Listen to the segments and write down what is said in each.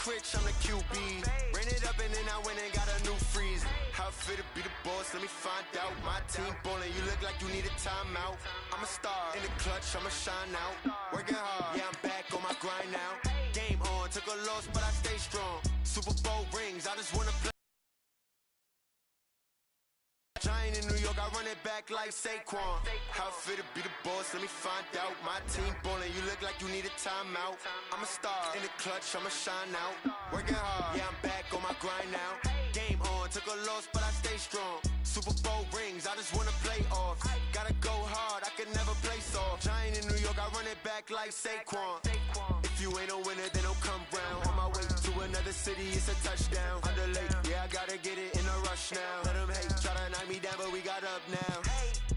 rich, I'm the QB. Ran it up and then I went and got a new freeze. How it feel to be the boss, let me find out. My team ballin', you look like you need a timeout. I'm a star, in the clutch, I'ma shine out. Working hard, yeah, I'm back on my grind now. Game on, took a loss, but I stay strong. Super Bowl rings, I just wanna play. Giant in New York, I run it back like Saquon. How it feel to be the boss, let me find out. My team ballin', you look like you need a timeout. I'm a star, in the clutch, I'ma shine out. Working hard, yeah, I'm back on my grind now. Game on, took a loss, but I stay strong. Super Bowl rings, I just wanna play off. Gotta go hard, I can never play soft. Giant in New York, I run it back like Saquon. If you ain't a winner, then don't come round. On my way to another city, it's a touchdown. Underlay, yeah, I gotta get it in a rush now. Let them hate, try to knock me down, but we got up now.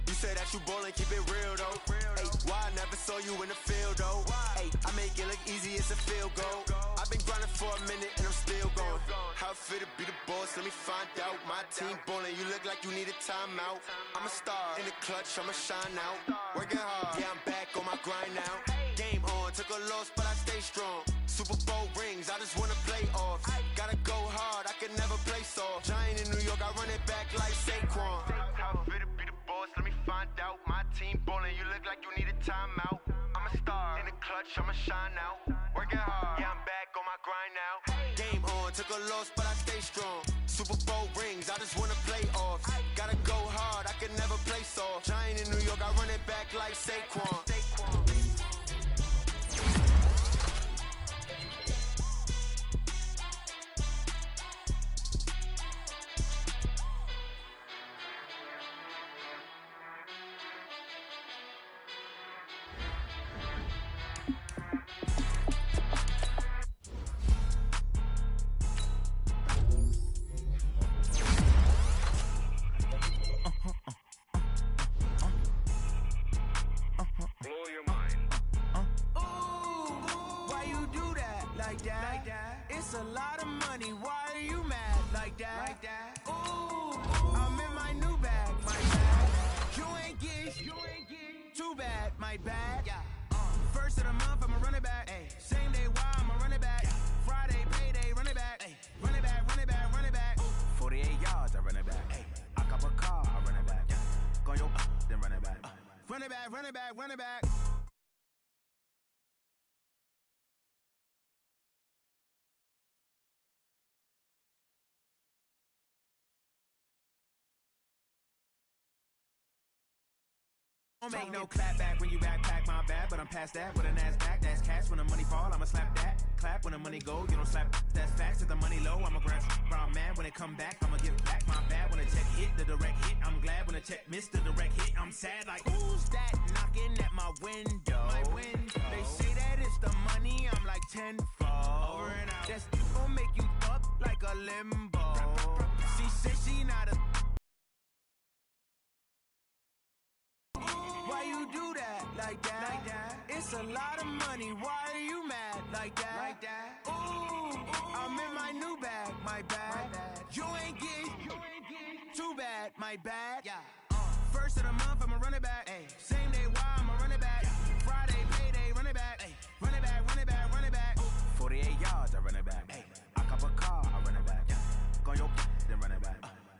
You say that you ballin', keep it real though. Hey, why I never saw you in the field though? Hey, I make it look easy, it's a field goal. I've been grinding for a minute and I'm still going. How it feel to be the boss, let me find out. My team ballin', you look like you need a timeout. I'm a star, in the clutch, I'ma shine out. Working hard, yeah, I'm back on my grind now. Game on, took a loss, but I stay strong. Super Bowl rings, I just wanna play off. Gotta go hard, I can never play soft. Giant in New York, I run it back like Saquon. How it feel to be the boss, let me find out. My team ballin', you look like you need a timeout. I'm a star, in the clutch, I'ma shine out. Working hard, yeah, I'm back on my grind now. Game on, took a loss, but I stay strong. Super Bowl rings, I just wanna play off. Gotta go hard, I can never play soft. Giant in New York, I run it back like Saquon. It's a lot of money, why are you mad like that? Ooh, I'm in my new bag, my bad. You ain't get too bad, my bad. First of the month, I'ma run it back. Same day, why I'ma run it back. Friday, payday, run it back. Run it back, run it back, run it back. 48 yards, I run it back. I cop a car, I run it back. Go your then run it back. Run it back, run it back, run it back. Don't make no clap back when you backpack, my bad, but I'm past that. With a NASDAQ, that's cash. When the money fall, I'ma slap that. Clap when the money go, you don't slap. That's facts. If the money low, I'ma grab. Brown man, when it come back, I'ma give back. My bad when the check hit, the direct hit. I'm glad when the check missed the direct hit. I'm sad like, who's that knocking at my window? They say that it's the money, I'm like tenfold. Over and out. That's gon' make you up like a limbo. She said she not a. Why you do that like that? It's a lot of money, why are you mad like that? Ooh, I'm in my new bag, my bad. You ain't get too bad, my bad. First of the month, I'ma run it back. Same day, why I'ma run it back. Friday, payday, run it back. Run it back, run it back, run it back. 48 yards, I run it back. I cop a car, I run it back. Go your then run it back.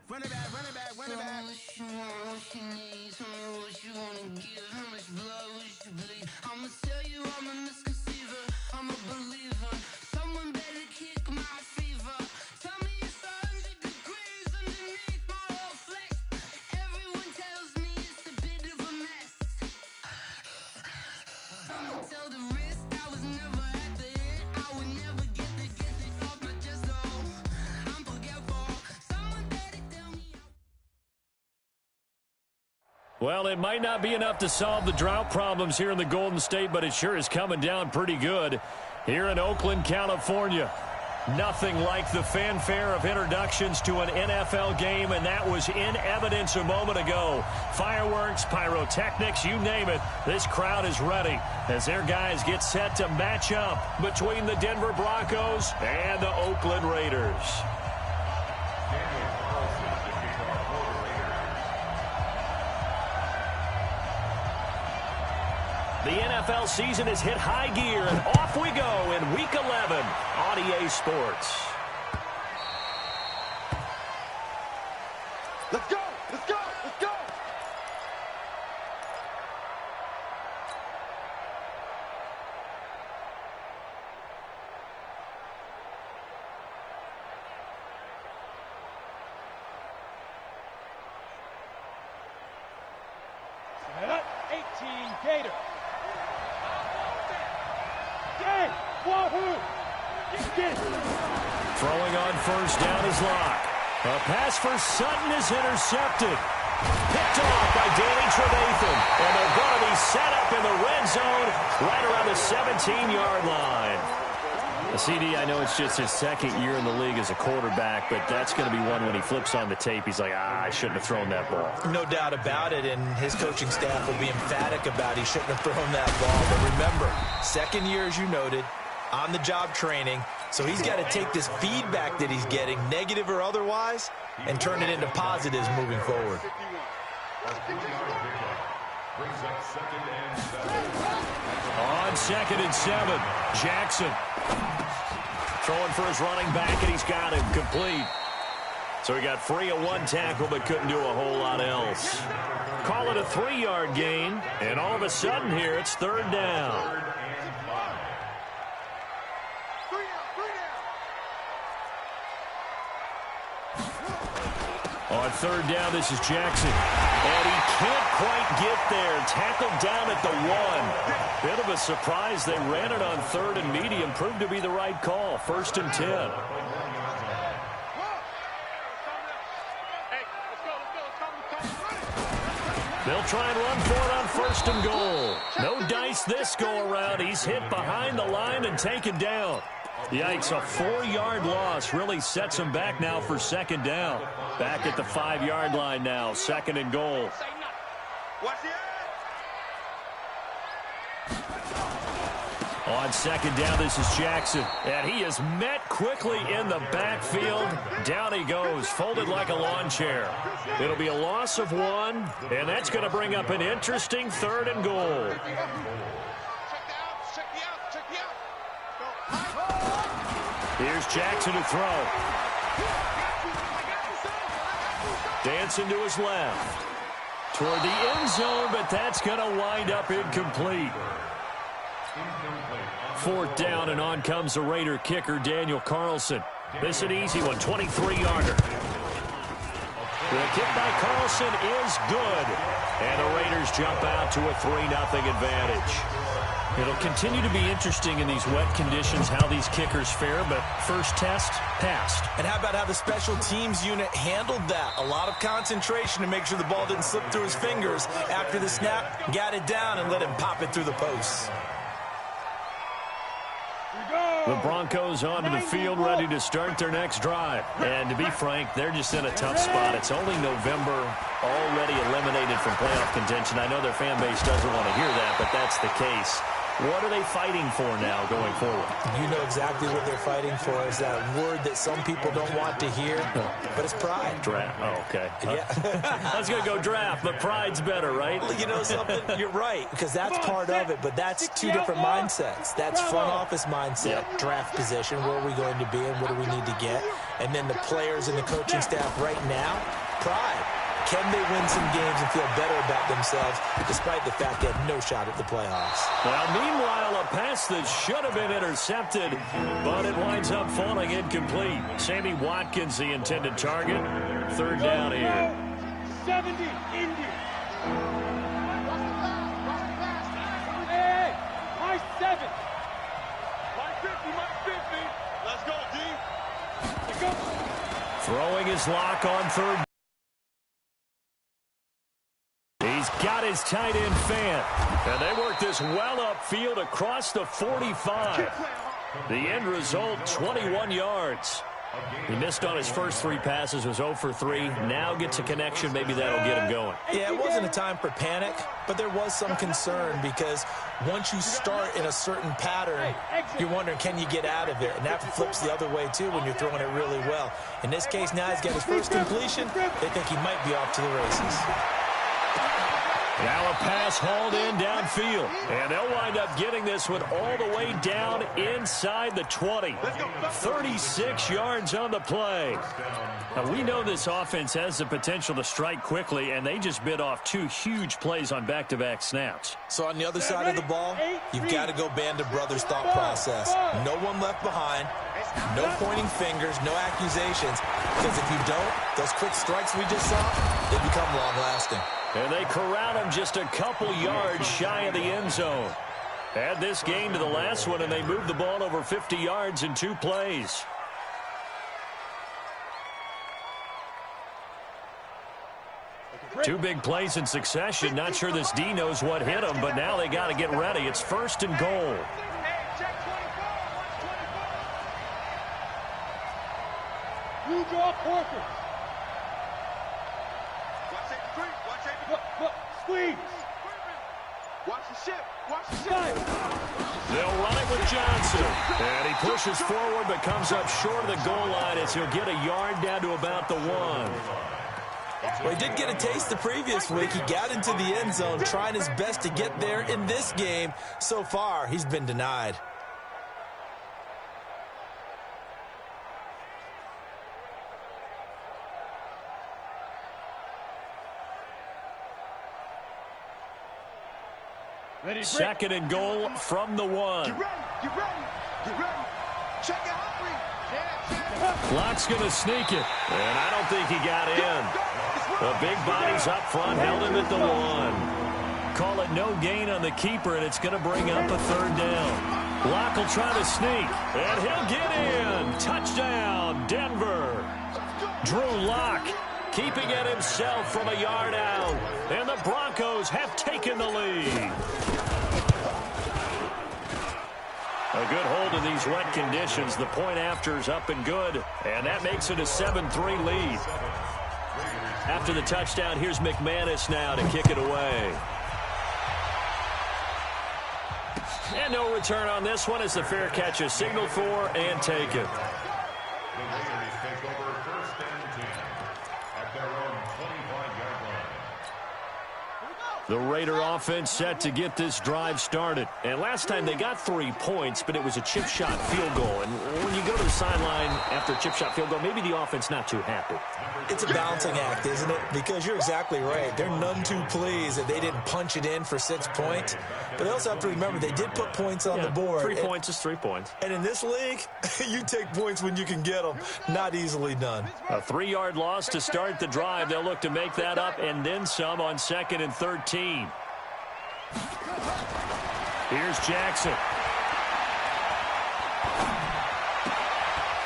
Run it back, run it back, run it back. Tell me what you want, what you need. Tell me what you wanna give. How much blood would you bleed? I'ma tell you I'm a misconceiver. I'm a believer. Someone better kick my fever. Tell me it's 100 degrees underneath my whole flesh. Everyone tells me it's a bit of a mess. I'ma tell the risk I was never at the end. I would never get it off my chest though. I'm forgetful. Someone better tell me. Well, it might not be enough to solve the drought problems here in the Golden State, but it sure is coming down pretty good here in Oakland, California. Nothing like the fanfare of introductions to an NFL game, and that was in evidence a moment ago. Fireworks, pyrotechnics, you name it. This crowd is ready as their guys get set to match up between the Denver Broncos and the Oakland Raiders. The NFL season has hit high gear, and off we go in Week 11 on EA Sports. Let's go! Let's go! Let's go! Set up, 18 Gator. Gang, wahoo! Get it. Throwing on first down is Locke. A pass for Sutton is intercepted. Picked off by Danny Trevathan. And they're going to be set up in the red zone right around the 17-yard line. CD, I know it's just his second year in the league as a quarterback, but that's going to be one when he flips on the tape. He's like, I shouldn't have thrown that ball. No doubt about it, and his coaching staff will be emphatic about he shouldn't have thrown that ball. But remember, second year, as you noted, on-the-job training, so he's got to take this feedback that he's getting, negative or otherwise, and turn it into positives moving forward. On 2nd and 7, Jackson throwing for his running back, and he's got him complete. So he got free of one tackle but couldn't do a whole lot else. Call it a 3-yard gain, and all of a sudden here it's 3rd down. On 3rd down, this is Jackson. And he can't quite get there. Tackled down at the 1. Bit of a surprise. They ran it on 3rd and medium. Proved to be the right call. 1st and 10. They'll try and run for it on 1st and goal. No dice this go around. He's hit behind the line and taken down. Yikes, a 4-yard loss really sets him back now for 2nd down. Back at the 5-yard line now, 2nd and goal. On 2nd down, this is Jackson. And he is met quickly in the backfield. Down he goes, folded like a lawn chair. It'll be a loss of 1, and that's going to bring up an interesting 3rd and goal. Here's Jackson to throw. Dancing to his left. Toward the end zone, but that's going to wind up incomplete. 4th down, and on comes the Raider kicker, Daniel Carlson. This is an easy one, 23-yarder. The kick by Carlson is good. And the Raiders jump out to a 3-0 advantage. It'll continue to be interesting in these wet conditions how these kickers fare, but first test, passed. And how about how the special teams unit handled that? A lot of concentration to make sure the ball didn't slip through his fingers. After the snap, got it down and let him pop it through the posts. The Broncos onto the field, ready to start their next drive. And to be frank, they're just in a tough spot. It's only November, already eliminated from playoff contention. I know their fan base doesn't want to hear that, but that's the case. What are they fighting for now going forward? You know exactly what they're fighting for. Is that word that some people don't want to hear, but it's pride. Draft. Oh, okay. Yeah. I was going to go draft, but pride's better, right? You know something? You're right, because that's part of it, but that's two different mindsets. That's front office mindset, draft position, where are we going to be and what do we need to get? And then the players and the coaching staff right now, pride. Can they win some games and feel better about themselves despite the fact they have no shot at the playoffs? Well, meanwhile, a pass that should have been intercepted, but it winds up falling incomplete. Sammy Watkins, the intended target. 3rd down here. 70, Indy. Hey, my 7. My 50. Let's go, D. Let's go. Throwing his lock on 3rd. He's got his tight end fan. And they work this well upfield across the 45. The end result, 21 yards. He missed on his first 3 passes, was 0 for 3. Now gets a connection. Maybe that'll get him going. Yeah, it wasn't a time for panic, but there was some concern because once you start in a certain pattern, you're wondering, can you get out of it? And that flips the other way, too, when you're throwing it really well. In this case, now he's got his first completion. They think he might be off to the races. Now a pass hauled in downfield. And they'll wind up getting this one all the way down inside the 20. 36 yards on the play. Now, we know this offense has the potential to strike quickly, and they just bit off 2 huge plays on back-to-back snaps. So on the other side of the ball, you've got to go Band of Brothers thought process. No one left behind. No pointing fingers, no accusations. Because if you don't, those quick strikes we just saw, they become long-lasting. And they corral him just a couple yards shy of the end zone. Add this game to the last one, and they moved the ball over 50 yards in 2 plays. Two big plays in succession. Not sure this D knows what hit him, but now they got to get ready. It's 1st and goal. You draw Corker. Look, squeeze. Watch the ship. Watch the ship. They'll run it with Johnson. And he pushes forward but comes up short of the goal line as he'll get a yard down to about the 1. Well, he did get a taste the previous week. He got into the end zone trying his best to get there in this game. So far, he's been denied. Ready, 2nd and goal from the 1. Get ready. Check it out. Clock's going to sneak it. And I don't think he got in. The big bodies up front held him at the 1. Call it no gain on the keeper, and it's going to bring up a 3rd down. Locke will try to sneak, and he'll get in. Touchdown, Denver. Drew Locke keeping it himself from a yard out. And the Broncos have taken the lead. A good hold in these wet conditions. The point after's up and good. And that makes it a 7-3 lead. After the touchdown, here's McManus now to kick it away. And no return on this one as the fair catch is signaled for and taken. The Raider offense set to get this drive started. And last time they got 3 points, but it was a chip shot field goal. And when you go to the sideline after a chip shot field goal, maybe the offense not too happy. It's a balancing act, isn't it? Because you're exactly right. They're none too pleased that they didn't punch it in for 6 points. But they also have to remember they did put points on the board. 3 points is 3 points. And in this league, you take points when you can get them. Not easily done. A 3-yard loss to start the drive. They'll look to make that up and then some on 2nd and 13. Here's Jackson.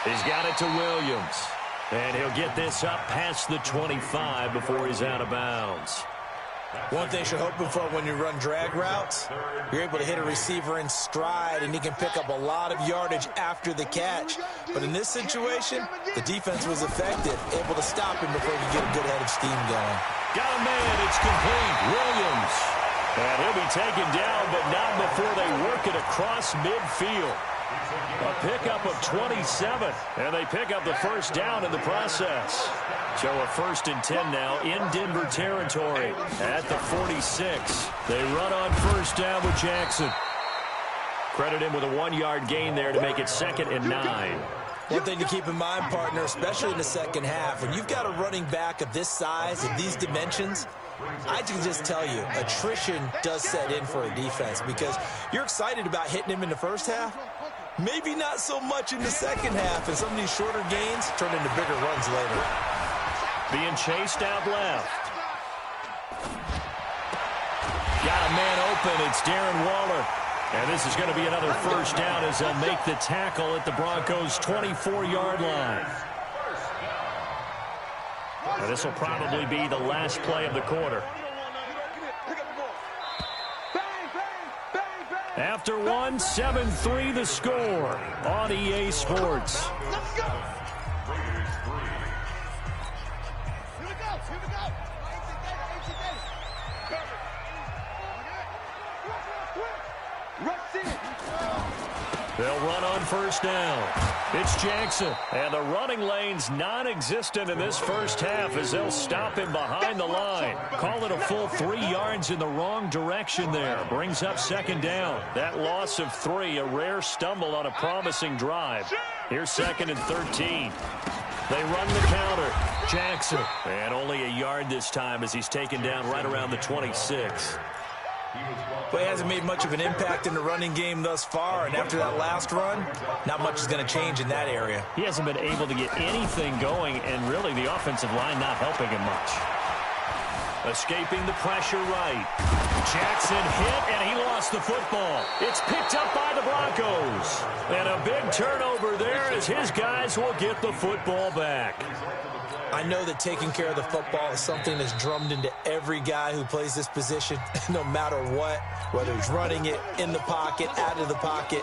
He's got it to Williams. And he'll get this up past the 25 before he's out of bounds. One thing you're hoping for when you run drag routes, you're able to hit a receiver in stride, and he can pick up a lot of yardage after the catch. But in this situation, the defense was effective, able to stop him before he could get a good head of steam going. Got a man, it's complete. Williams. And he'll be taken down, but not before they work it across midfield. A pickup of 27, and they pick up the 1st down in the process. So a 1st and 10 now in Denver territory at the 46. They run on 1st down with Jackson. Credit him with a 1-yard gain there to make it 2nd and 9. One thing to keep in mind, partner, especially in the second half, when you've got a running back of this size, of these dimensions, I can just tell you, attrition does set in for a defense because you're excited about hitting him in the first half. Maybe not so much in the second half, and some of these shorter gains turn into bigger runs later. Being chased out left. Got a man open. It's Darren Waller. And this is going to be another 1st down as they'll make the tackle at the Broncos' 24-yard line. And this will probably be the last play of the quarter. After 1, 7-3 the score on EA Sports. Let's go. They'll run on first down. It's Jackson. And the running lane's non-existent in this first half as they'll stop him behind the line. Call it a full 3 yards in the wrong direction there. Brings up second down. That loss of 3, a rare stumble on a promising drive. Here's second and 13. They run the counter. Jackson. And only a yard this time as he's taken down right around the 26. Well, he hasn't made much of an impact in the running game thus far, and after that last run, not much is going to change in that area. He hasn't been able to get anything going, and really the offensive line not helping him much. Escaping the pressure right. Jackson hit, and he lost the football. It's picked up by the Broncos. And a big turnover there as his guys will get the football back. I know that taking care of the football is something that's drummed into every guy who plays this position, no matter what, whether he's running it, in the pocket, out of the pocket.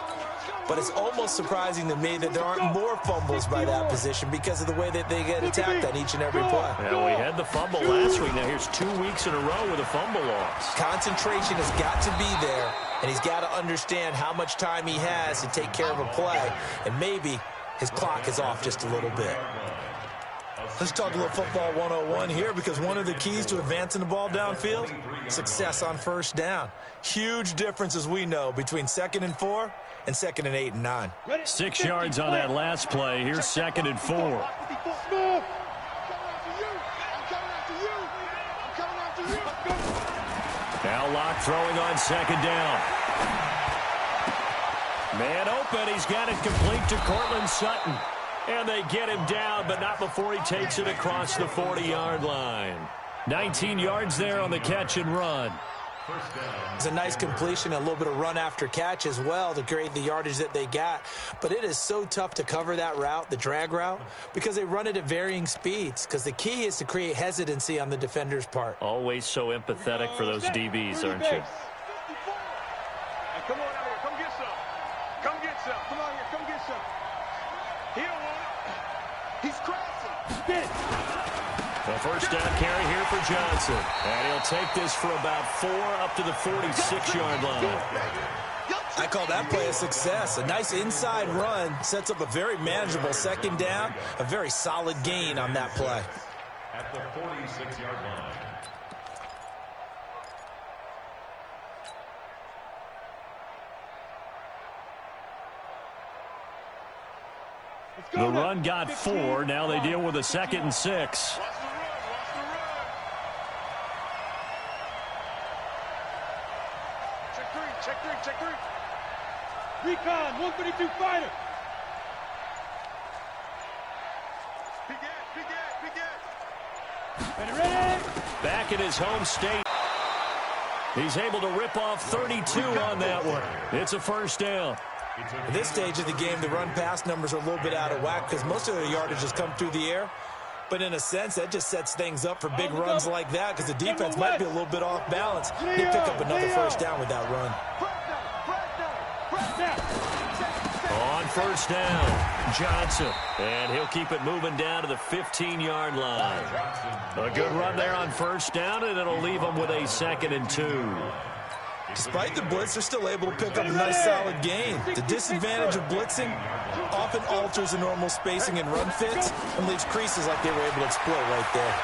But it's almost surprising to me that there aren't more fumbles by that position because of the way that they get attacked on each and every play. Well, we had the fumble last week. Now here's 2 weeks in a row with a fumble loss. Concentration has got to be there, and he's got to understand how much time he has to take care of a play, and maybe his clock is off just a little bit. Let's talk a little football 101 here, because one of the keys to advancing the ball downfield, success on first down. Huge difference, as we know, between 2nd and 4 and 2nd and 8 and 9. 6 yards on that last play. Here's 2nd and 4. Now Locke throwing on 2nd down. Man open. He's got it complete to Cortland Sutton. And they get him down, but not before he takes it across the 40-yard line. 19 yards there on the catch and run. It's a nice completion, a little bit of run after catch as well to create the yardage that they got. But it is so tough to cover that route, the drag route, because they run it at varying speeds. Because the key is to create hesitancy on the defender's part. Always so empathetic for those DBs, aren't you? Hey, come on out here. Come get some. Come get some. Come on here. Come get some. He don't want it. He's crashing. Get it. The first down carry here for Johnson. And he'll take this for about 4 up to the 46-yard line. I call that play a success. A nice inside run sets up a very manageable 2nd down. A very solid gain on that play. At the 46-yard line. The run got 4. Now they deal with a 2nd and 6. Check three. Recon, 132 fighter. Ready? Back in his home state. He's able to rip off 32 on that one. It's a first down. At this stage of the game, the run-pass numbers are a little bit out of whack because most of the yardage has come through the air. But in a sense, that just sets things up for big runs like that because the defense might be a little bit off balance. They pick up another first down with that run. On first down, Johnson. And he'll keep it moving down to the 15-yard line. A good run there on first down, and it'll leave them with a 2nd and 2. Despite the blitz, they're still able to pick up a nice solid gain. The disadvantage of blitzing often alters the normal spacing and run fits and leaves creases like they were able to exploit right there.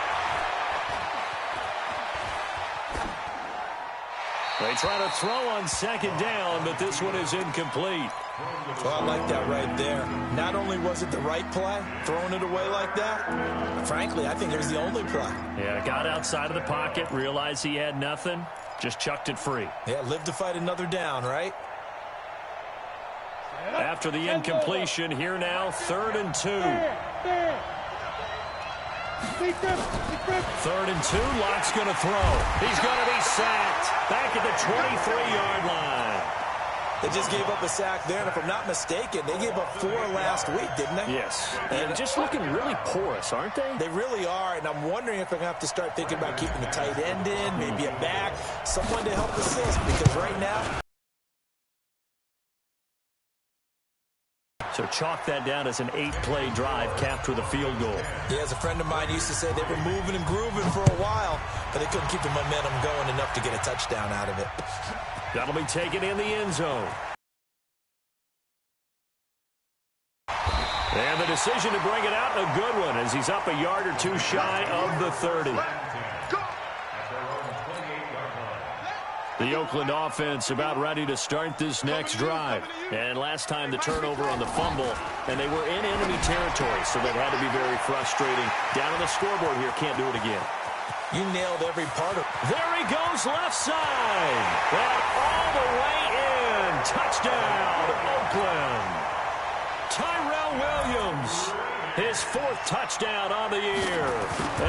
They try to throw on 2nd down, but this one is incomplete. Well, I like that right there. Not only was it the right play, throwing it away like that, frankly, I think it was the only play. Yeah, got outside of the pocket, realized he had nothing, just chucked it free. Yeah, live to fight another down, right? After the incompletion, here now, 3rd and 2. 3rd and 2, Locke's going to throw. He's going to be sacked back at the 23-yard line. They just gave up a sack there, and if I'm not mistaken, they gave up 4 last week, didn't they? Yes, and just looking really porous, aren't they? They really are, and I'm wondering if they're going to have to start thinking about keeping the tight end in, maybe a back, someone to help assist, because right now... So chalk that down as an 8-play drive capped with a field goal. Yeah, as a friend of mine used to say, they were moving and grooving for a while, but they couldn't keep the momentum going enough to get a touchdown out of it. That'll be taken in the end zone. And the decision to bring it out, a good one, as he's up a yard or two shy of the 30. The Oakland offense about ready to start this next drive. And last time the turnover on the fumble, and they were in enemy territory, so that had to be very frustrating. Down on the scoreboard here, can't do it again. You nailed every part of it. There he goes, left side. And all the way in. Touchdown, Oakland. Tyrell Williams, his 4th touchdown on the year,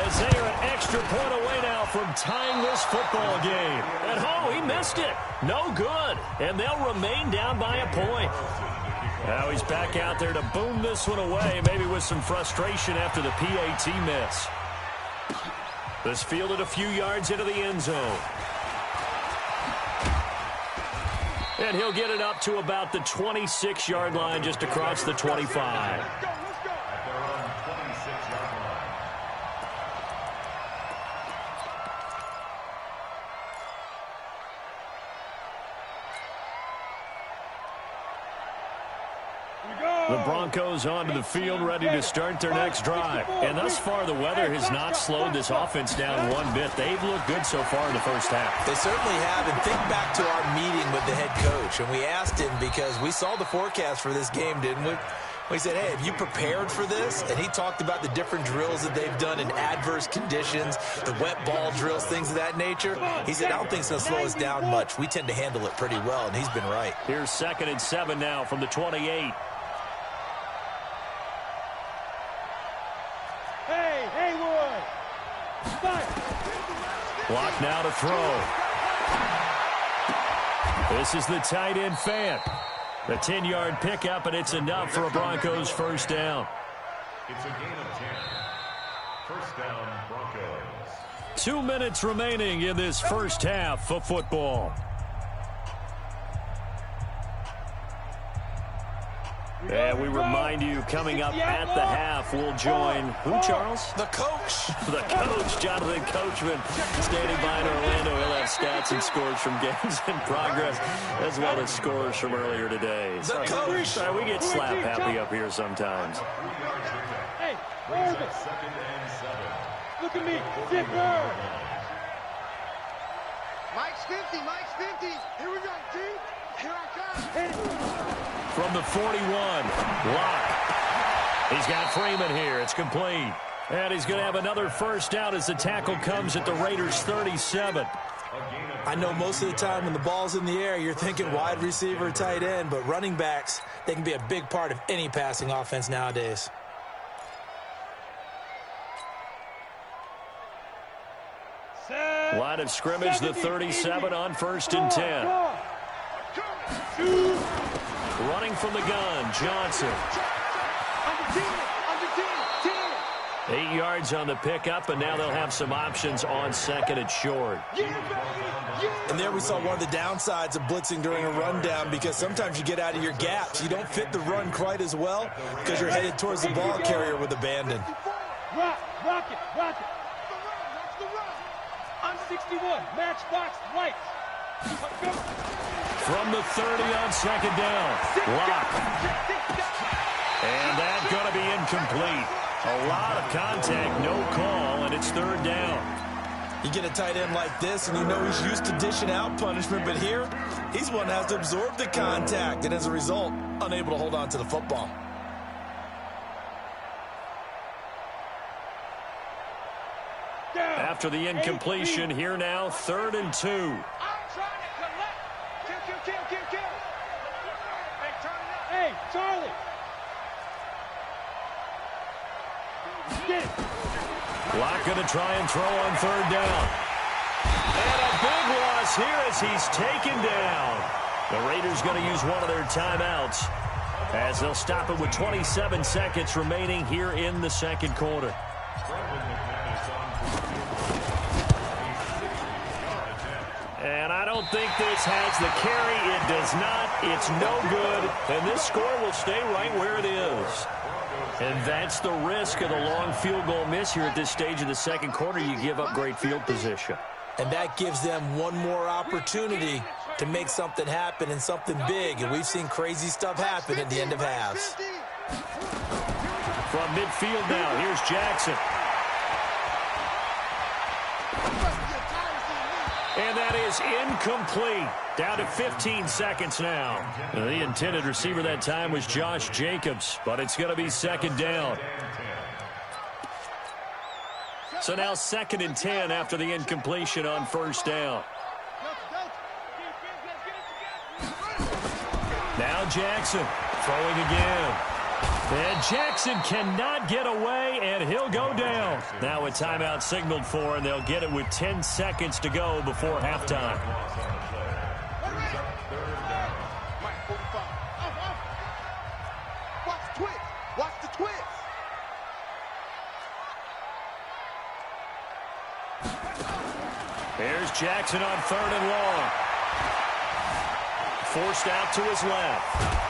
as they are an extra point away now from tying this football game. And he missed it. No good. And they'll remain down by a point. Now he's back out there to boom this one away, maybe with some frustration after the PAT miss. This fielded a few yards into the end zone. And he'll get it up to about the 26-yard line, just across the 25. The Broncos onto the field, ready to start their next drive. And thus far, the weather has not slowed this offense down one bit. They've looked good so far in the first half. They certainly have. And think back to our meeting with the head coach. And we asked him, because we saw the forecast for this game, didn't we? We said, hey, have you prepared for this? And he talked about the different drills that they've done in adverse conditions, the wet ball drills, things of that nature. He said, I don't think it's going to slow us down much. We tend to handle it pretty well, and he's been right. Here's 2nd and 7 now from the 28. Block now to throw. This is the tight end Fant. The 10-yard pickup, and it's enough for a Broncos first down. It's a gain of 10. First down, Broncos. 2 minutes remaining in this first half of football. And we remind you, coming up at the half, we'll join who, Charles? The coach. The coach, Jonathan Coachman, standing by in Orlando. He'll have stats and scores from games in progress, as well as scores from earlier today. The coach. We get slap happy up here sometimes. Hey, where is it? 2nd and 7. Look at me. Zipper. Mike's 50. Mike's 50. Here we go, G. Here I come. From the 41, Locke. He's got Freeman here. It's complete. And he's going to have another first down as the tackle comes at the Raiders' 37. I know most of the time when the ball's in the air, you're thinking wide receiver, tight end, but running backs, they can be a big part of any passing offense nowadays. Line of scrimmage, the 37 on 1st and 10. Running from the gun, Johnson. 8 yards on the pickup, and now they'll have some options on 2nd and short. And there we saw one of the downsides of blitzing during a rundown, because sometimes you get out of your gaps. You don't fit the run quite as well because you're headed towards the ball carrier with abandon. Rock it. On 61, matchbox lights. From the 30 on 2nd down, Locke. And that's going to be incomplete. A lot of contact, no call, and it's 3rd down. You get a tight end like this, and you know he's used to dishing out punishment, but here, he's one that has to absorb the contact, and as a result, unable to hold on to the football. After the incompletion, here now, 3rd and 2. I'm trying to collect. Kill. Hey, turn it up. Hey, Charlie. Get it. Locke going to try and throw on 3rd down. And a big loss here as he's taken down. The Raiders going to use one of their timeouts as they'll stop it with 27 seconds remaining here in the 2nd quarter. And I don't think this has the carry. It does not. It's no good. And this score will stay right where it is. And that's the risk of the long field goal miss here at this stage of the 2nd quarter. You give up great field position. And that gives them one more opportunity to make something happen and something big. And we've seen crazy stuff happen at the end of halves. From midfield now, here's Jackson. And that is incomplete. Down to 15 seconds now. The intended receiver that time was Josh Jacobs, but it's going to be second down. So now 2nd and 10 after the incompletion on first down. Now Jackson throwing again. And Jackson cannot get away, and he'll go down. Now a timeout signaled for, and they'll get it with 10 seconds to go before halftime. Watch the twist. Watch the twist. Here's Jackson on 3rd and long. Forced out to his left.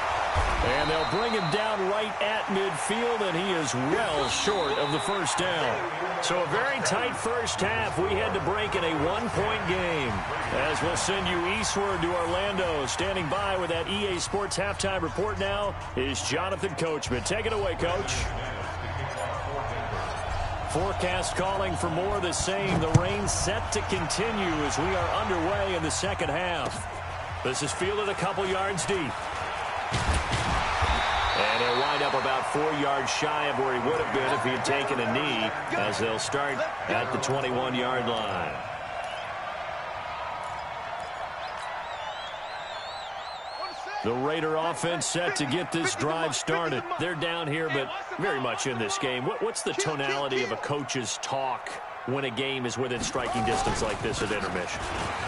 And they'll bring him down right at midfield, and he is well short of the first down. So a very tight first half. We had to break in a 1-point game. As we'll send you eastward to Orlando. Standing by with that EA Sports halftime report now is Jonathan Coachman. Take it away, Coach. Forecast calling for more of the same. The rain set to continue as we are underway in the second half. This is fielded a couple yards deep. And he'll wind up about 4 yards shy of where he would have been if he had taken a knee, as they'll start at the 21-yard line. The Raider offense set to get this drive started. They're down here, but very much in this game. What's the tonality of a coach's talk when a game is within striking distance like this at intermission?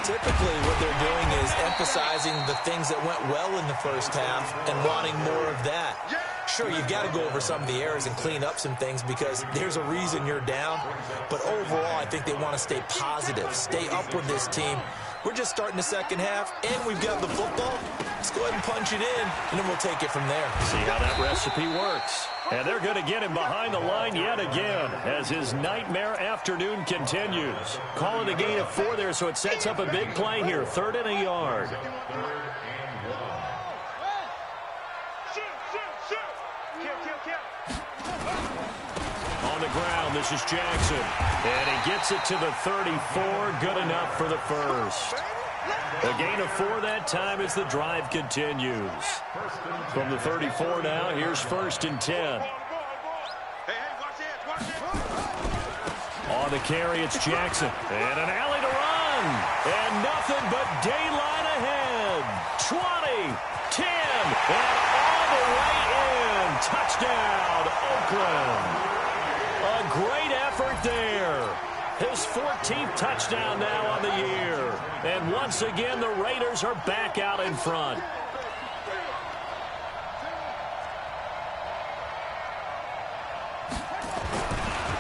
Typically what they're doing is emphasizing the things that went well in the first half and wanting more of that. Sure, you've got to go over some of the errors and clean up some things because there's a reason you're down. But overall, I think they want to stay positive, stay up with this team. We're just starting the second half, and we've got the football. Let's go ahead and punch it in, and then we'll take it from there. See how that recipe works. And they're going to get him behind the line yet again as his nightmare afternoon continues. Call it a gain of 4 there, so it sets up a big play here. 3rd and a yard. On the ground, this is Jackson. And he gets it to the 34. Good enough for the first. A gain of 4 that time as the drive continues. From the 34 now, here's 1st and 10. On the carry, it's Jackson. And an alley to run. And nothing but daylight ahead. 20, 10, and all the way in. Touchdown, Oakland. A great effort there. His 14th touchdown now on the year. And once again, the Raiders are back out in front.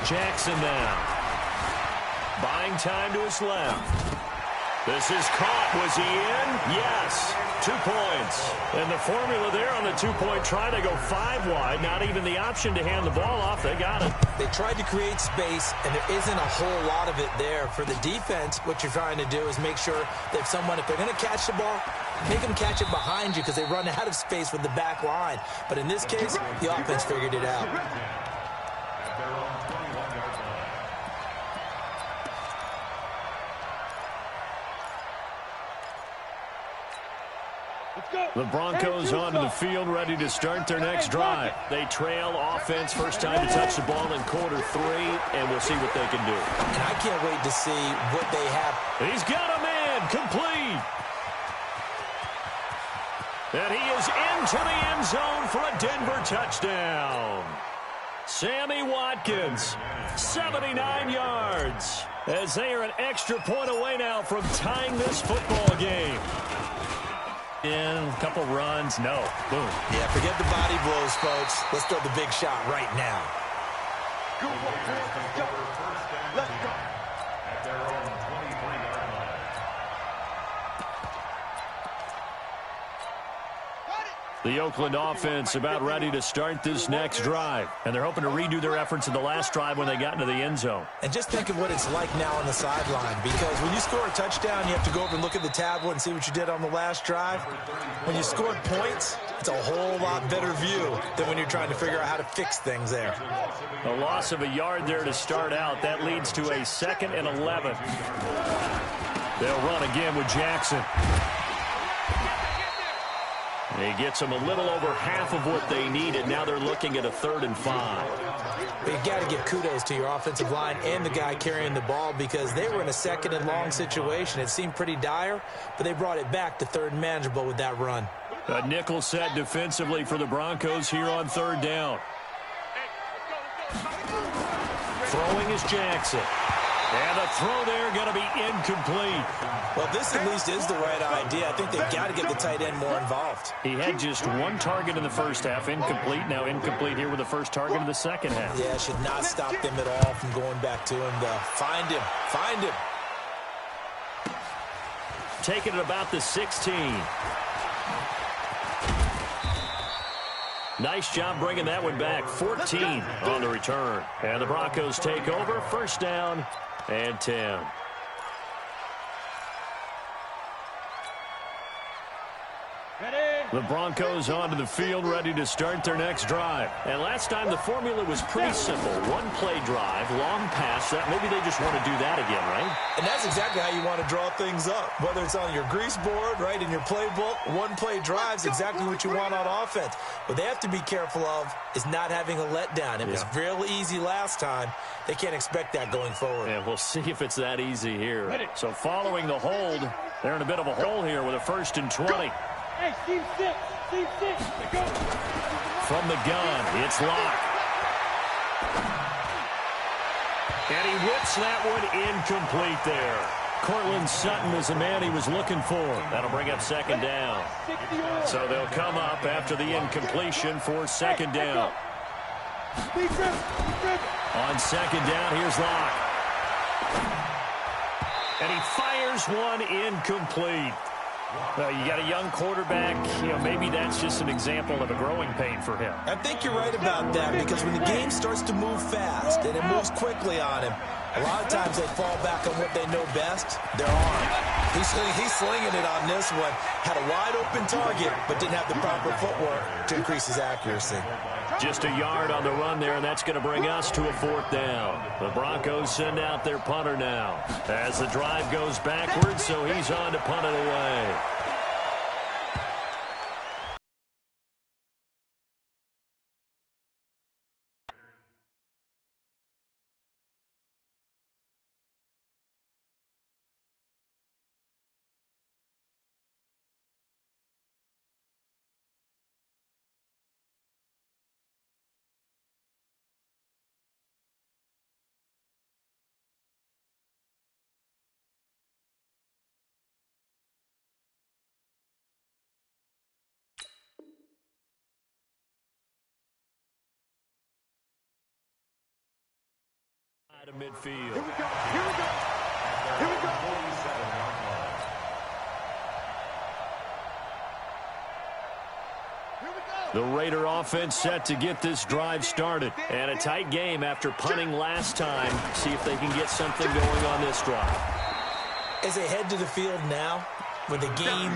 Jackson now. Buying time to his left. This is caught. Was he in? Yes. 2 points. And the formula there on the 2-point try to go 5 wide. Not even the option to hand the ball off. They got it. They tried to create space, and there isn't a whole lot of it there. For the defense, what you're trying to do is make sure that if they're going to catch the ball, make them catch it behind you because they run out of space with the back line. But in this case, the offense figured it out. The Broncos onto the field, ready to start their next drive. They trail offense, first time to touch the ball in quarter 3, and we'll see what they can do. And I can't wait to see what they have. He's got a man, complete. And he is into the end zone for a Denver touchdown. Sammy Watkins, 79 yards, as they are an extra point away now from tying this football game. In a couple runs, no. Boom. Yeah, forget the body blows, folks. Let's throw the big shot right now. Let's go. At their own 23-yard line. The Oakland offense about ready to start this next drive. And they're hoping to redo their efforts in the last drive when they got into the end zone. And just think of what it's like now on the sideline, because when you score a touchdown, you have to go over and look at the tablet and see what you did on the last drive. When you scored points, it's a whole lot better view than when you're trying to figure out how to fix things there. A loss of a yard there to start out. That leads to a 2nd and 11. They'll run again with Jackson. He gets them a little over half of what they needed. Now they're looking at a 3rd and 5. But you got to give kudos to your offensive line and the guy carrying the ball, because they were in a 2nd and long situation. It seemed pretty dire, but they brought it back to 3rd and manageable with that run. A nickel set defensively for the Broncos here on 3rd down. Throwing is Jackson. And the throw there going to be incomplete. Well, this at least is the right idea. I think they've got to get the tight end more involved. He had just 1 target in the first half, incomplete. Now incomplete here with the first target of the second half. Yeah, should not stop them at all from going back to him, though. Find him. Find him. Taking it about the 16. Nice job bringing that one back. 14 on the return. And the Broncos take over. 1st down and 10. The Broncos onto the field, ready to start their next drive. And last time the formula was pretty simple. 1-play drive, long pass. Maybe they just want to do that again, right? And that's exactly how you want to draw things up. Whether it's on your grease board, right, in your playbook, 1-play drive's exactly what you want on offense. What they have to be careful of is not having a letdown. It was real easy last time. They can't expect that going forward. And we'll see if it's that easy here. So following the hold, they're in a bit of a hole here with a 1st and 20. Hey, Team 6, go. From the gun, it's Locke. And he whips that one incomplete there. Cortland Sutton is the man he was looking for. That'll bring up 2nd down. So they'll come up after the incompletion for 2nd down. On 2nd down, here's Locke. And he fires one incomplete. You got a young quarterback. Maybe that's just an example of a growing pain for him. I think you're right about that, because when the game starts to move fast and it moves quickly on him, a lot of times they fall back on what they know best, their arm. He's slinging it on this one. Had a wide-open target, but didn't have the proper footwork to increase his accuracy. Just a yard on the run there, and that's going to bring us to a 4th down. The Broncos send out their punter now as the drive goes backwards, so he's on to punt it away. To midfield. Here we go. Here we go. Here we go. The Raider offense set to get this drive started. And a tight game after punting last time. See if they can get something going on this drive. As they head to the field now, with the game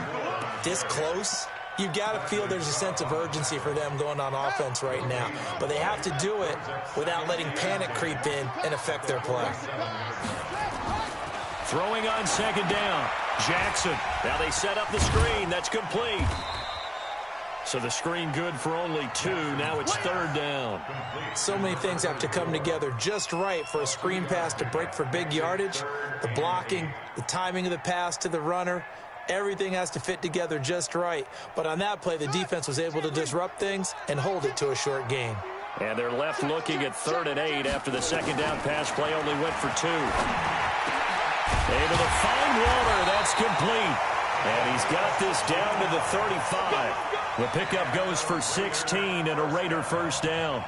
this close, you've got to feel there's a sense of urgency for them going on offense right now. But they have to do it without letting panic creep in and affect their play. Throwing on 2nd down. Jackson. Now they set up the screen. That's complete. So the screen good for only 2. Now it's 3rd down. So many things have to come together just right for a screen pass to break for big yardage. The blocking, the timing of the pass to the runner, everything has to fit together just right. But on that play, the defense was able to disrupt things and hold it to a short gain. And they're left looking at 3rd and 8 after the 2nd down pass play only went for 2. Able to find Waller. That's complete. And he's got this down to the 35. The pickup goes for 16 and a Raider 1st down.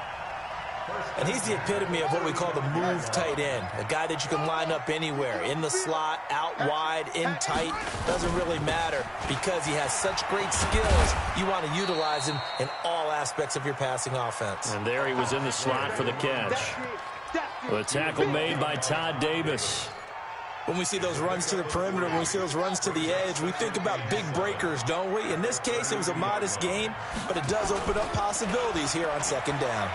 And he's the epitome of what we call the move tight end, a guy that you can line up anywhere, in the slot, out wide, in tight. Doesn't really matter because he has such great skills. You want to utilize him in all aspects of your passing offense. And there he was in the slot for the catch. The tackle made by Todd Davis. When we see those runs to the perimeter, when we see those runs to the edge, we think about big breakers, don't we? In this case, it was a modest gain, but it does open up possibilities here on second down.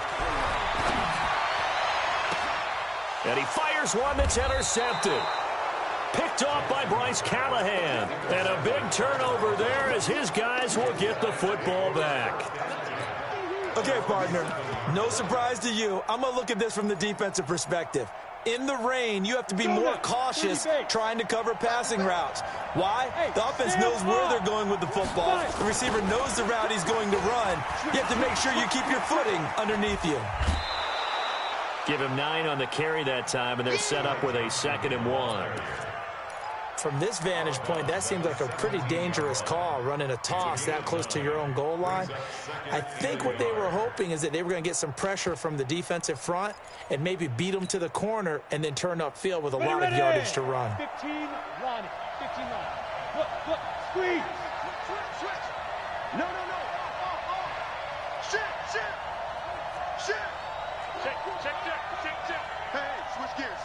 And he fires one that's intercepted. Picked off by Bryce Callahan. And a big turnover there as his guys will get the football back. Okay, partner, no surprise to you. I'm going to look at this from the defensive perspective. In the rain, you have to be more cautious trying to cover passing routes. Why? The offense knows where they're going with the football. The receiver knows the route he's going to run. You have to make sure you keep your footing underneath you. Give him 9 on the carry that time, and they're set up with a 2nd and 1. From this vantage point, that seems like a pretty dangerous call, running a toss that close to your own goal line. I think what they were hoping is that they were going to get some pressure from the defensive front and maybe beat them to the corner and then turn upfield with a lot of yardage to run. 15 line. 15 line. Look, squeeze. Switch. No. Shit. Check. Hey, switch gears.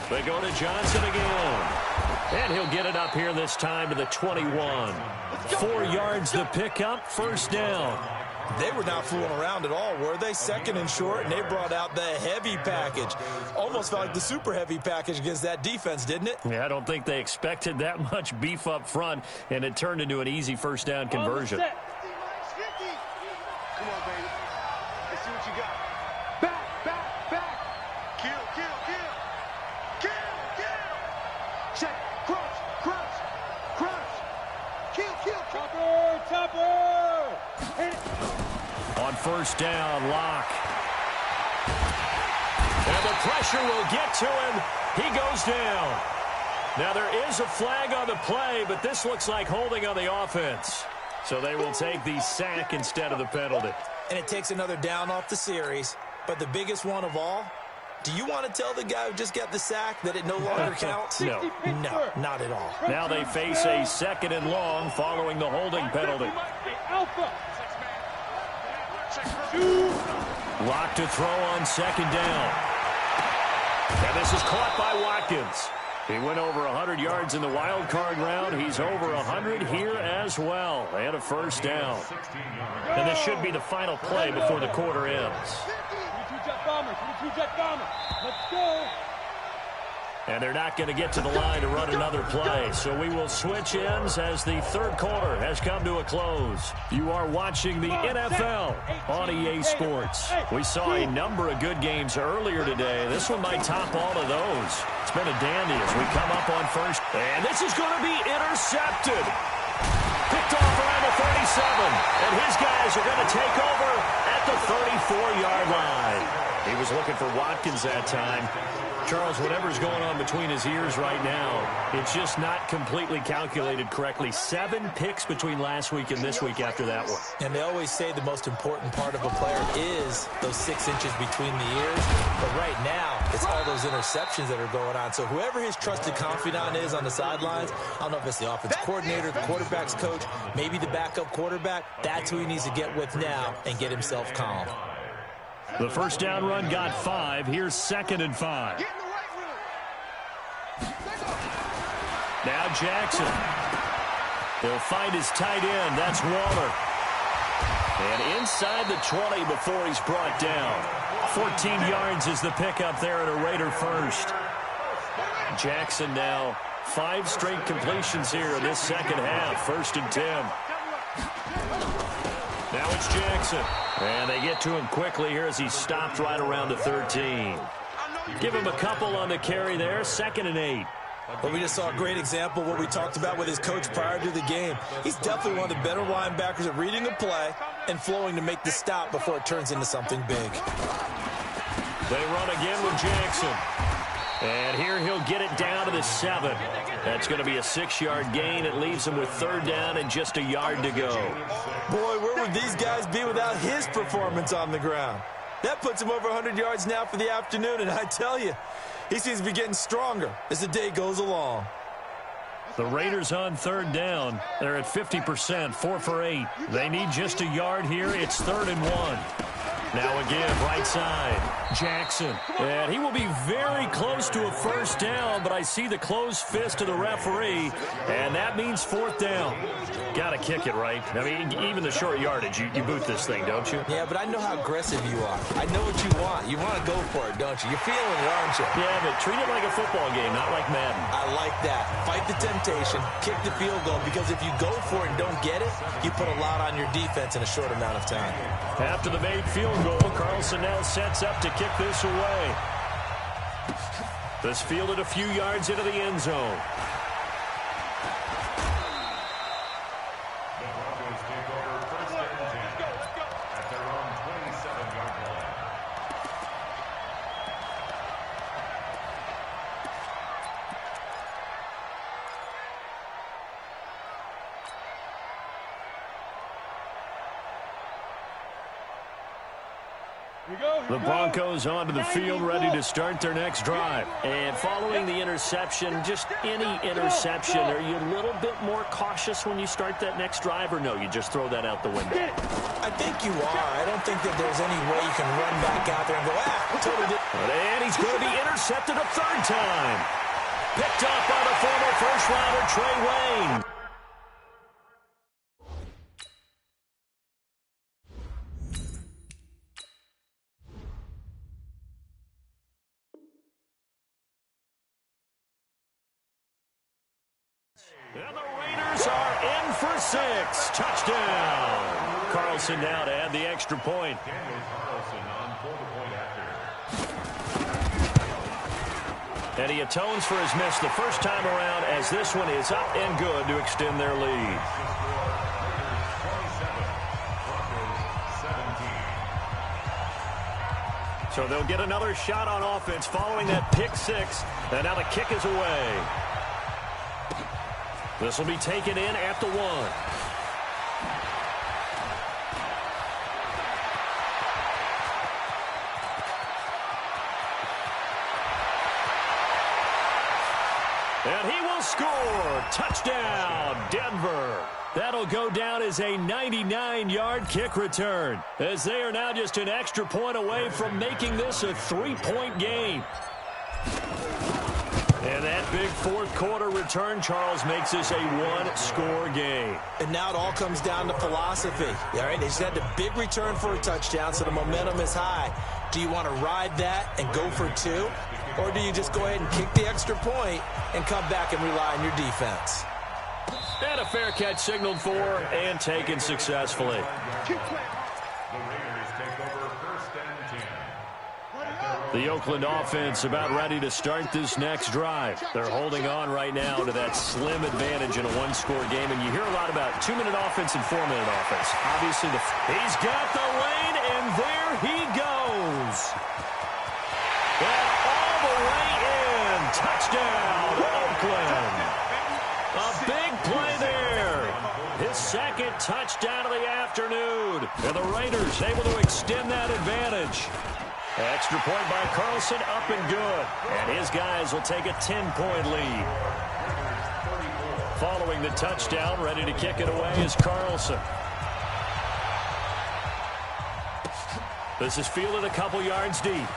They go to Johnson again. And he'll get it up here this time to the 21. 4 yards the pickup, first down. They were not fooling around at all, were they? 2nd and short, and they brought out the heavy package. Almost felt like the super heavy package against that defense, didn't it? Yeah, I don't think they expected that much beef up front, and it turned into an easy first down conversion. Come on, baby. Let's see what you got. Back. Kill. Check. Crunch. Kill. Topper. Hit it. On first down, Locke. And the pressure will get to him. He goes down. Now there is a flag on the play, but this looks like holding on the offense. So they will take the sack instead of the penalty. And it takes another down off the series. But the biggest one of all, do you want to tell the guy who just got the sack that it no longer counts? No, not at all. Now they face a 2nd and long following the holding penalty. Locke to throw on 2nd down. And this is caught by Watkins. He went over 100 yards in the wild card round. He's over 100 here as well. And a first down. And this should be the final play before the quarter ends. 22-jet bomber. Let's go. And they're not going to get to the line to run another play. So we will switch ends as the third quarter has come to a close. You are watching the NFL on EA Sports. We saw a number of good games earlier today. This one might top all of those. It's been a dandy as we come up on first. And this is going to be intercepted. Picked off around the 37. And his guys are going to take over at the 34-yard line. He was looking for Watkins that time. Charles, whatever's going on between his ears right now, it's just not completely calculated correctly. 7 picks between last week and this week after that one. And they always say the most important part of a player is those 6 inches between the ears. But right now, it's all those interceptions that are going on. So whoever his trusted confidant is on the sidelines, I don't know if it's the offensive coordinator, the quarterback's coach, maybe the backup quarterback, that's who he needs to get with now and get himself calm. The first down run got 5. Here's 2nd and 5. Now Jackson. He'll find his tight end. That's Waller. And inside the 20 before he's brought down. 14 yards is the pickup there at a Raider first. Jackson now 5 straight completions here in this second half. 1st and 10. Now it's Jackson. And they get to him quickly here as he stopped right around the 13. Give him a couple on the carry there. 2nd and 8. But we just saw a great example of what we talked about with his coach prior to the game. He's definitely one of the better linebackers at reading a play and flowing to make the stop before it turns into something big. They run again with Jackson. And here he'll get it down to the 7. That's going to be a 6-yard gain. It leaves him with 3rd down and just a yard to go. Boy, where would these guys be without his performance on the ground? That puts him over 100 yards now for the afternoon, and I tell you, he seems to be getting stronger as the day goes along. The Raiders on 3rd down. They're at 50%, 4 for 8. They need just a yard here. It's 3rd and 1. Now again, right side, Jackson. And he will be very close to a 1st down, but I see the closed fist of the referee, and that means 4th down. Got to kick it, right? I mean, even the short yardage, you boot this thing, don't you? Yeah, but I know how aggressive you are. I know what you want. You want to go for it, don't you? You're feeling it, aren't you? Yeah, but treat it like a football game, not like Madden. I like that. Fight the temptation, kick the field goal, because if you go for it and don't get it, you put a lot on your defense in a short amount of time. After the made field goal, Carlson now sets up to kick this away. This fielded a few yards into the end zone. The Broncos take over 1st and 10 at their own 27-yard line. The Broncos onto the field, ready to start their next drive. And following the interception, just any interception, are you a little bit more cautious when you start that next drive, or no, you just throw that out the window? I think you are. I don't think that there's any way you can run back out there and go, totally different. And he's going to be intercepted a 3rd time. Picked up by the former first-rounder Trey Wayne. And the Raiders are in for 6. Touchdown. Carlson now to add the extra point. Daniel Carlson on for the point after. And he atones for his miss the first time around, as this one is up and good to extend their lead. So they'll get another shot on offense following that pick 6. And now the kick is away. This will be taken in at the 1. And he will score. Touchdown, Denver. That'll go down as a 99-yard kick return, as they are now just an extra point away from making this a 3-point game. And that big 4th quarter return, Charles, makes this a 1-score game. And now it all comes down to philosophy. All right, they just had the big return for a touchdown, so the momentum is high. Do you want to ride that and go for 2? Or do you just go ahead and kick the extra point and come back and rely on your defense? And a fair catch signaled for and taken successfully. The Raiders take over 1st and 10. The Oakland offense about ready to start this next drive. They're holding on right now to that slim advantage in a 1-score game. And you hear a lot about 2-minute offense and 4-minute offense. Obviously, he's got the lane, and there he goes. And all the way in. Touchdown, Oakland. A big play there. His 2nd touchdown of the afternoon. And the Raiders able to extend that advantage. Extra point by Carlson, up and good. And his guys will take a 10-point lead. Following the touchdown, ready to kick it away is Carlson. This is fielded a couple yards deep.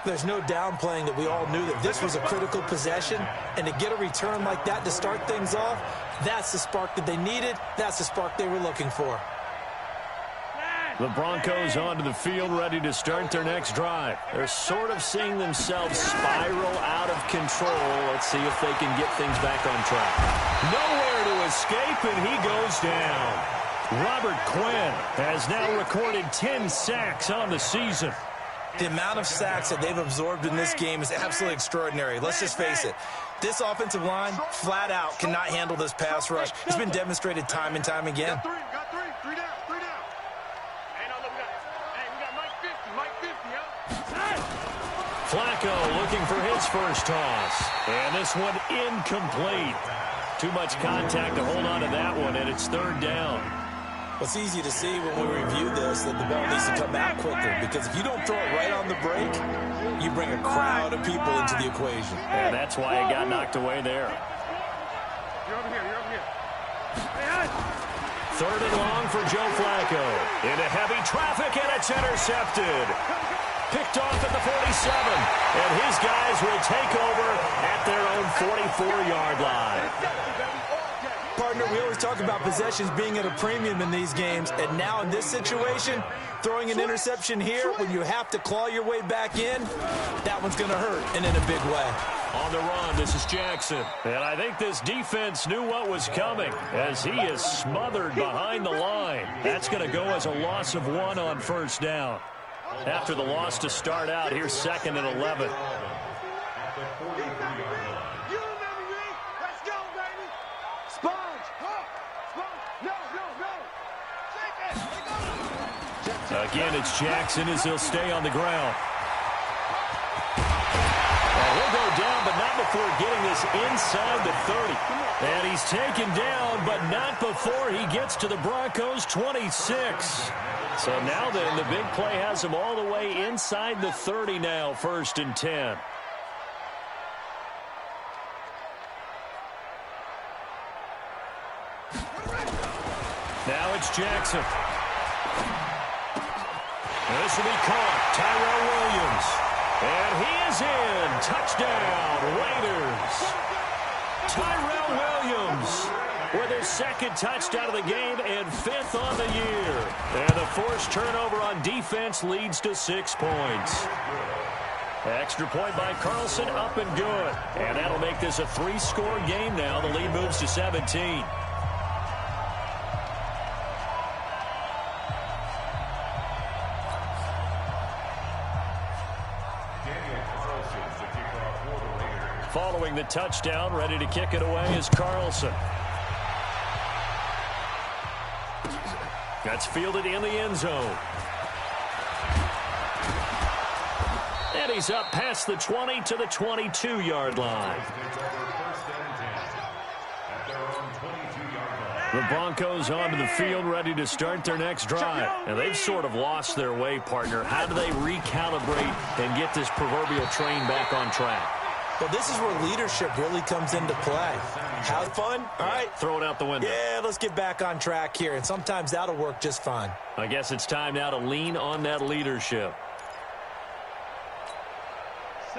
There's no downplaying that we all knew that this was a critical possession, and to get a return like that to start things off, that's the spark that they needed. That's the spark they were looking for. The Broncos onto the field, ready to start their next drive. They're sort of seeing themselves spiral out of control. Let's see if they can get things back on track. Nowhere to escape, and he goes down. Robert Quinn has now recorded 10 sacks on the season. The amount of sacks that they've absorbed in this game is absolutely extraordinary. Let's just face it. This offensive line, flat out, cannot handle this pass rush. It's been demonstrated time and time again. Got three down. Ain't no looking at. Flacco looking for his first toss. And this one incomplete. Too much contact to hold on to that one, and it's third down. Well, it's easy to see when we review this that the ball needs to come out quicker, because if you don't throw it right on the break, you bring a crowd of people into the equation. And that's why it got knocked away there. You're over here. You're over here. Third and long for Joe Flacco. Into heavy traffic, and it's intercepted. Picked off at the 47, and his guys will take over at their own 44-yard line. Partner, we always talk about possessions being at a premium in these games, and now in this situation, throwing an interception here when you have to claw your way back in, that one's going to hurt, and in a big way. On the run, this is Jackson. And I think this defense knew what was coming as he is smothered behind the line. That's going to go as a loss of 1 on first down. After the loss to start out, here's 2nd and 11. Again, it's Jackson as he'll stay on the ground. And he'll go down, but not before getting this inside the 30. And he's taken down, but not before he gets to the Broncos' 26. So now then, the big play has him all the way inside the 30 now, 1st and 10. Now it's Jackson. This will be caught. Tyrell Williams. And he is in. Touchdown, Raiders. Tyrell Williams with his 2nd touchdown of the game and 5th on the year. And the forced turnover on defense leads to 6 points. Extra point by Carlson, up and good. And that'll make this a 3-score game now. The lead moves to 17. Following the touchdown, ready to kick it away is Carlson. That's fielded in the end zone. And he's up past the 20 to the 22-yard line. The Broncos onto the field, ready to start their next drive. And they've sort of lost their way, partner. How do they recalibrate and get this proverbial train back on track? Well, this is where leadership really comes into play. Have fun? All right. Throw it out the window. Yeah, let's get back on track here, and sometimes that'll work just fine. I guess it's time now to lean on that leadership.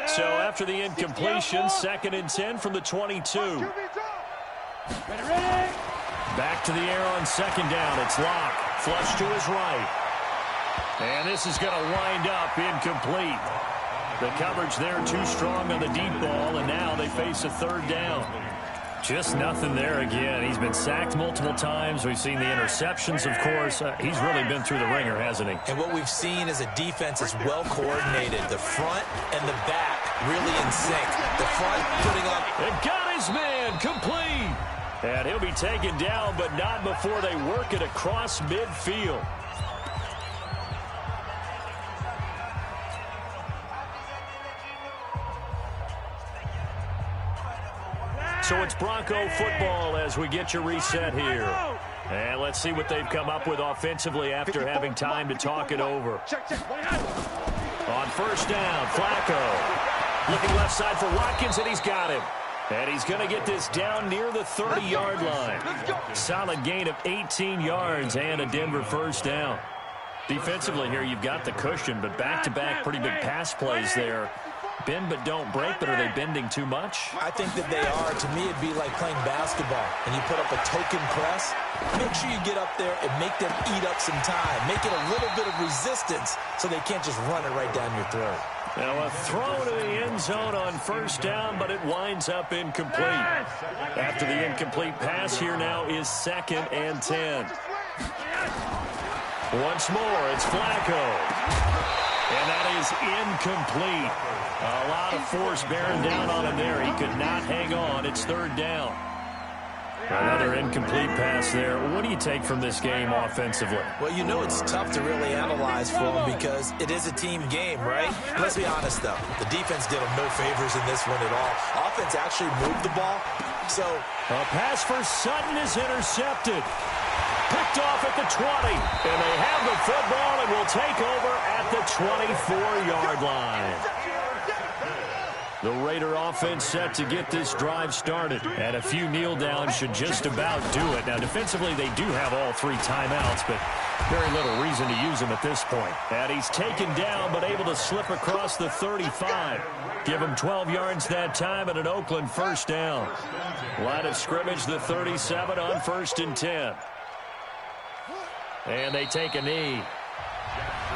So after the incompletion, 2nd and 10 from the 22. Back to the air on 2nd down. It's Locke. Flush to his right. And this is going to wind up incomplete. The coverage there too strong on the deep ball, and now they face a 3rd down. Just nothing there again. He's been sacked multiple times. We've seen the interceptions, of course. He's really been through the ringer, hasn't he? And what we've seen is a defense is well coordinated. The front and the back really in sync. The front putting up. It got his man complete. And he'll be taken down, but not before they work it across midfield. So it's Bronco football as we get your reset here. And let's see what they've come up with offensively after having time to talk it over. On 1st down, Flacco. Looking left side for Watkins, and he's got him. And he's going to get this down near the 30-yard line. Solid gain of 18 yards and a Denver 1st down. Defensively here, you've got the cushion, but back-to-back pretty big pass plays there. Bend but don't break, but are they bending too much? I think that they are. To me, it'd be like playing basketball, and you put up a token press. Make sure you get up there and make them eat up some time. Make it a little bit of resistance so they can't just run it right down your throat. Now a throw to the end zone on 1st down, but it winds up incomplete. After the incomplete pass, here now is 2nd and 10. Once more, it's Flacco. And that is incomplete. A lot of force bearing down on him there. He could not hang on. It's 3rd down. Another incomplete pass there. What do you take from this game offensively? Well, you know it's tough to really analyze for them because it is a team game, right? Let's be honest, though. The defense did them no favors in this one at all. Offense actually moved the ball. So a pass for Sutton is intercepted. Picked off at the 20. And they have the football and will take over at the 24-yard line. The Raider offense set to get this drive started. And a few kneel downs should just about do it. Now, defensively, they do have all 3 timeouts, but very little reason to use them at this point. And he's taken down, but able to slip across the 35. Give him 12 yards that time and an Oakland first down. Line of scrimmage, the 37 on 1st and 10. And they take a knee.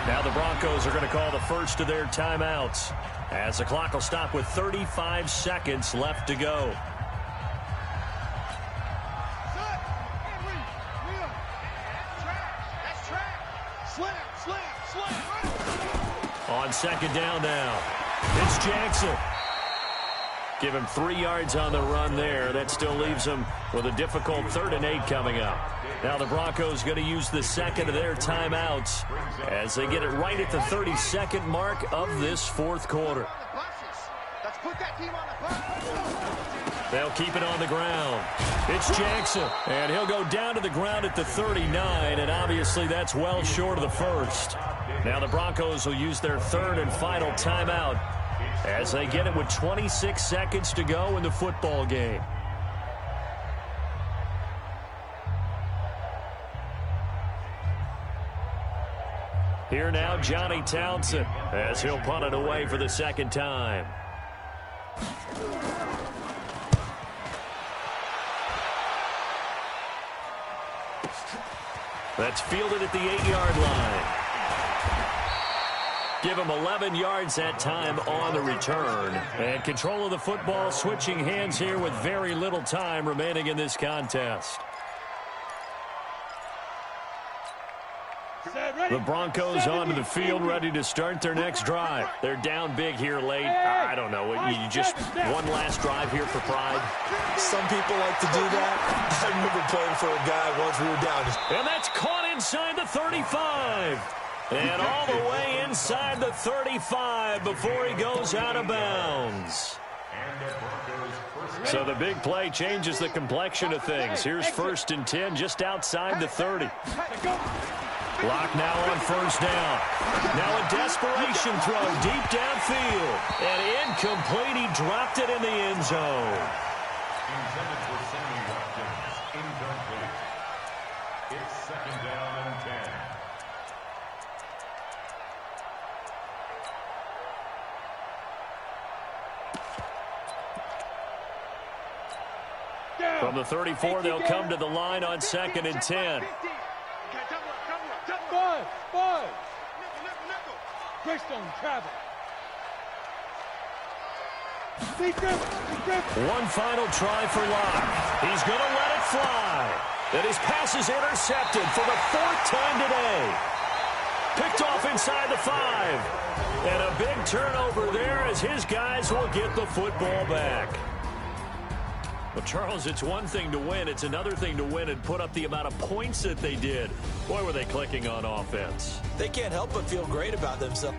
Now the Broncos are going to call the first of their timeouts, as the clock will stop with 35 seconds left to go. On 2nd down now, it's Jackson. Give him 3 yards on the run there. That still leaves him with a difficult 3rd and 8 coming up. Now the Broncos going to use the second of their timeouts as they get it right at the 32nd mark of this 4th quarter. They'll keep it on the ground. It's Jackson, and he'll go down to the ground at the 39, and obviously that's well short of the first. Now the Broncos will use their 3rd and final timeout as they get it with 26 seconds to go in the football game. Here now, Johnny Townsend, as he'll punt it away for the 2nd time. That's fielded at the 8-yard line. Give him 11 yards that time on the return. And control of the football switching hands here with very little time remaining in this contest. The Broncos onto the field, ready to start their next drive. They're down big here late. I don't know. You just one last drive here for pride. Some people like to do that. I remember playing for a guy once we were down. And that's caught inside the 35. And all the way inside the 35 before he goes out of bounds. So the big play changes the complexion of things. Here's 1st and 10 just outside the 30. Clock now on 1st down. Now a desperation throw deep downfield. And incomplete. He dropped it in the end zone. Intended for Sammy Watkins. Incomplete. It's 2nd down and 10. From the 34, they'll come to the line on 2nd and 10. Five. Greystone travel. One final try for Locke. He's going to let it fly. And his pass is intercepted for the 4th time today. Picked off inside the 5. And a big turnover there as his guys will get the football back. Well, Charles, it's one thing to win. It's another thing to win and put up the amount of points that they did. Boy, were they clicking on offense. They can't help but feel great about themselves.